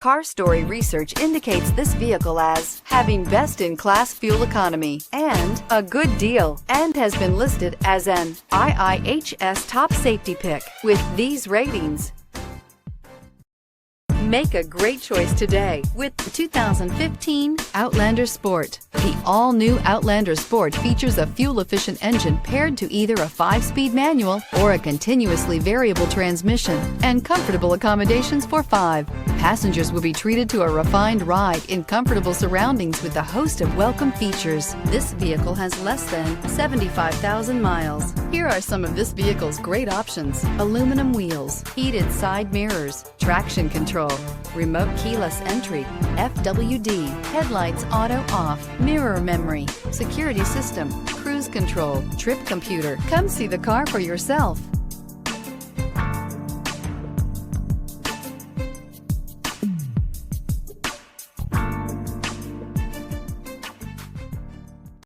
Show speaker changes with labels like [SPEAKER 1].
[SPEAKER 1] Car Story research indicates this vehicle as having best-in-class fuel economy and a good deal, and has been listed as an IIHS top safety pick with these ratings. Make a great choice today with the 2015 Outlander Sport. The all-new Outlander Sport features a fuel-efficient engine paired to either a 5-speed manual or a continuously variable transmission, and comfortable accommodations for 5. Passengers will be treated to a refined ride in comfortable surroundings with a host of welcome features. This vehicle has less than 75,000 miles. Here are some of this vehicle's great options: aluminum wheels, heated side mirrors, traction control, remote keyless entry, FWD, headlights auto off, mirror memory, security system, cruise control, trip computer. Come see the car for yourself.